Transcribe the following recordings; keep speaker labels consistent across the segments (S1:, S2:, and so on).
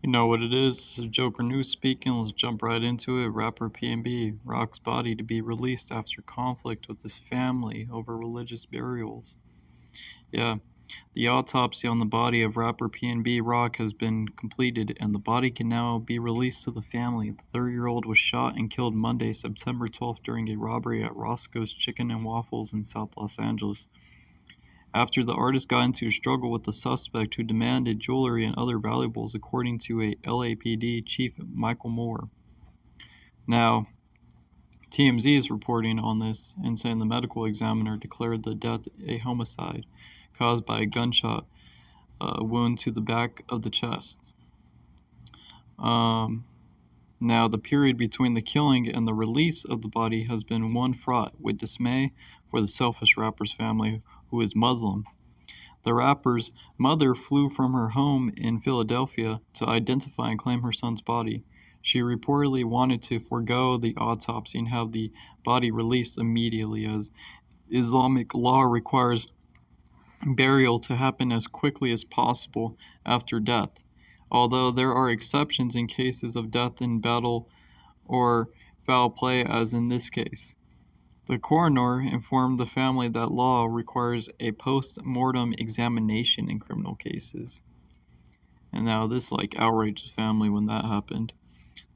S1: You know what it is? This is Joker News speaking. Let's jump right into it. Rapper PNB Rock's body to be released after conflict with his family over religious burials. Yeah, the autopsy on the body of rapper PNB Rock has been completed, and the body can now be released to the family. The 30-year-old was shot and killed Monday, September 12th, during a robbery at Roscoe's Chicken and Waffles in South Los Angeles, after the artist got into a struggle with the suspect who demanded jewelry and other valuables, according to a LAPD chief Michael Moore. Now, TMZ is reporting on this and saying the medical examiner declared the death a homicide caused by a gunshot wound to the back of the chest. Now, the period between the killing and the release of the body has been one fraught with dismay for the selfish rapper's family, who is Muslim. The rapper's mother flew from her home in Philadelphia to identify and claim her son's body. She reportedly wanted to forego the autopsy and have the body released immediately, as Islamic law requires burial to happen as quickly as possible after death, although there are exceptions in cases of death in battle or foul play, as in this case. The coroner informed the family that law requires a post-mortem examination in criminal cases. And now this outraged the family when that happened.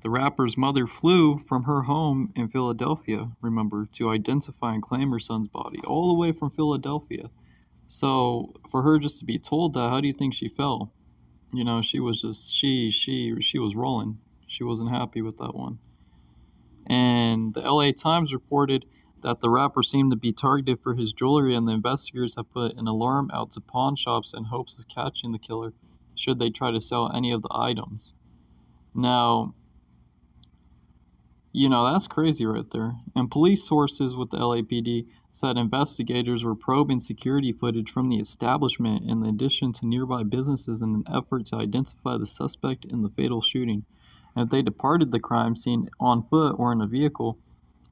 S1: The rapper's mother flew from her home in Philadelphia, remember, to identify and claim her son's body, all the way from Philadelphia. So for her just to be told that, how do you think she felt? You know, she was just, she was rolling. She wasn't happy with that one. And the LA Times reported that the rapper seemed to be targeted for his jewelry, and the investigators have put an alarm out to pawn shops in hopes of catching the killer should they try to sell any of the items. Now, you know, that's crazy right there. And police sources with the LAPD said investigators were probing security footage from the establishment in addition to nearby businesses in an effort to identify the suspect in the fatal shooting. And if they departed the crime scene on foot or in a vehicle,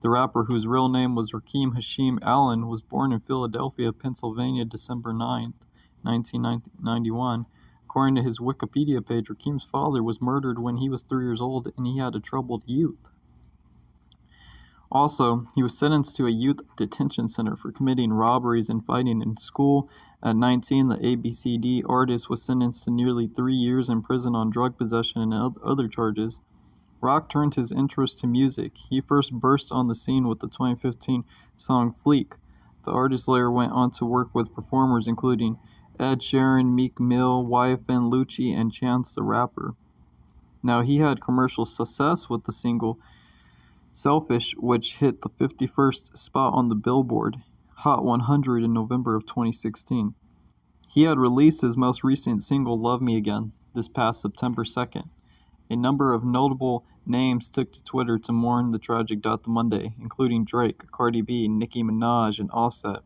S1: the rapper, whose real name was Rakim Hashim Allen, was born in Philadelphia, Pennsylvania, December 9th, 1991. According to his Wikipedia page, Rakim's father was murdered when he was 3 years old, and he had a troubled youth. Also, he was sentenced to a youth detention center for committing robberies and fighting in school. At 19, the ABCD artist was sentenced to nearly 3 years in prison on drug possession and other charges. Rock turned his interest to music. He first burst on the scene with the 2015 song Fleek. The artist later went on to work with performers including Ed Sheeran, Meek Mill, YFN Lucci, and Chance the Rapper. Now, he had commercial success with the single Selfish, which hit the 51st spot on the Billboard Hot 100 in November of 2016. He had released his most recent single, Love Me Again, this past September 2nd. A number of notable names took to Twitter to mourn the tragic death Monday, including Drake, Cardi B, Nicki Minaj, and Offset.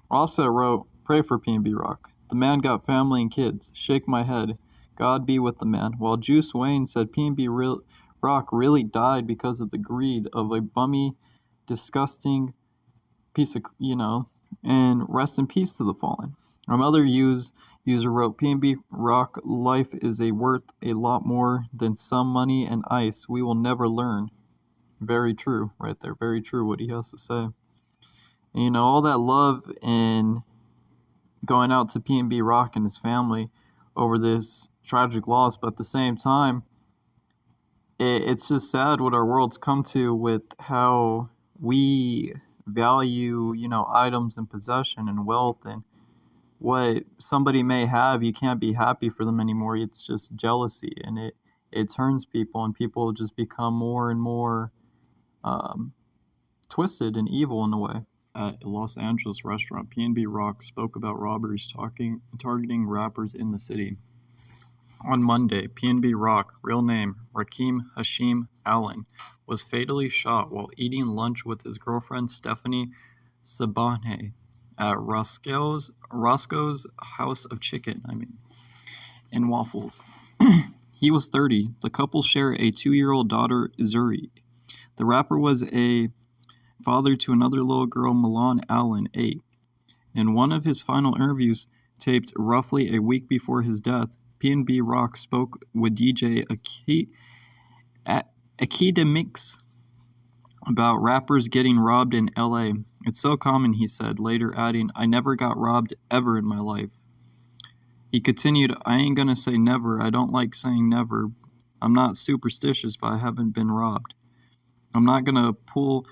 S1: Offset wrote, "Pray for PNB Rock. The man got family and kids. Shake my head. God be with the man." While Juice Wayne said PNB Rock really died because of the greed of a bummy, disgusting piece of, and rest in peace to the fallen. Another user wrote, "PNB Rock life is worth a lot more than some money and ice. We will never learn." Very true, right there. Very true what he has to say. And, all that love and going out to PNB Rock and his family over this tragic loss, but at the same time, it's just sad what our world's come to with how we value, items and possession and wealth, and what somebody may have, you can't be happy for them anymore. It's just jealousy, and it turns people, and people just become more and more twisted and evil in a way. At a Los Angeles restaurant, PNB Rock spoke about robberies targeting rappers in the city. On Monday, PNB Rock, real name Rakim Hashim Allen, was fatally shot while eating lunch with his girlfriend Stephanie Sabane at Roscoe's House of Chicken, and Waffles. He was 30. The couple share a 2-year-old daughter, Zuri. The rapper was a father to another little girl, Milan Allen, 8. In one of his final interviews, taped roughly a week before his death, PNB Rock spoke with DJ Akademiks about rappers getting robbed in LA. It's so common, he said, later adding, I never got robbed ever in my life. He continued, I ain't gonna say never. I don't like saying never. I'm not superstitious, but I haven't been robbed. I'm not gonna put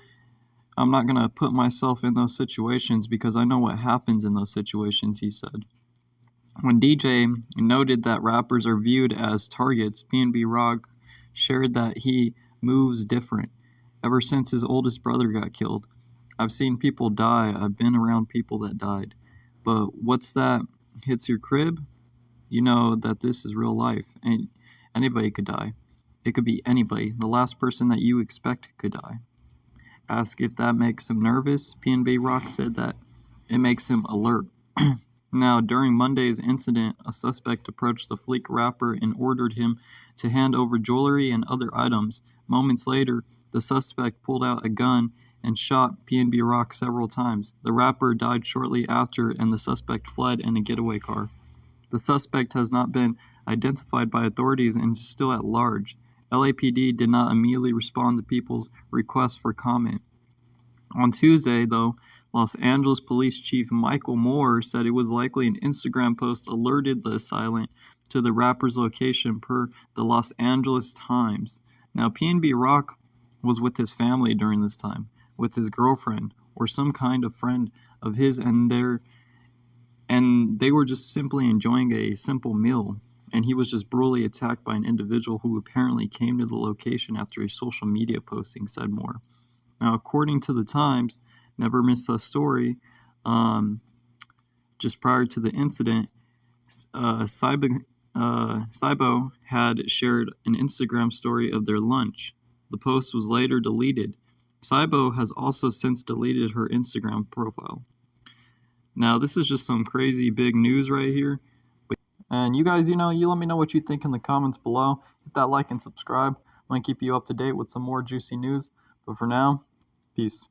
S1: myself in those situations because I know what happens in those situations, he said. When DJ noted that rappers are viewed as targets, PNB Rock shared that he moves different. Ever since his oldest brother got killed, I've seen people die. I've been around people that died. But what's that hits your crib? You know that this is real life, and anybody could die. It could be anybody. The last person that you expect could die. Asked if that makes him nervous, PNB Rock said that it makes him alert. Now, during Monday's incident, a suspect approached the Fleek rapper and ordered him to hand over jewelry and other items. Moments later, the suspect pulled out a gun and shot PNB Rock several times. The rapper died shortly after, and the suspect fled in a getaway car. The suspect has not been identified by authorities and is still at large. LAPD did not immediately respond to people's requests for comment. On Tuesday, though, Los Angeles Police Chief Michael Moore said it was likely an Instagram post alerted the assailant to the rapper's location per the Los Angeles Times. Now, PNB Rock was with his family during this time, with his girlfriend or some kind of friend of his, and they were just simply enjoying a simple meal, and he was just brutally attacked by an individual who apparently came to the location after a social media posting, said Moore. Now, according to the Times, never missed a story, just prior to the incident, Cybo had shared an Instagram story of their lunch. The post was later deleted. Cybo has also since deleted her Instagram profile. Now, this is just some crazy big news right here. And you guys, you let me know what you think in the comments below. Hit that like and subscribe. I'm going to keep you up to date with some more juicy news. But for now, peace.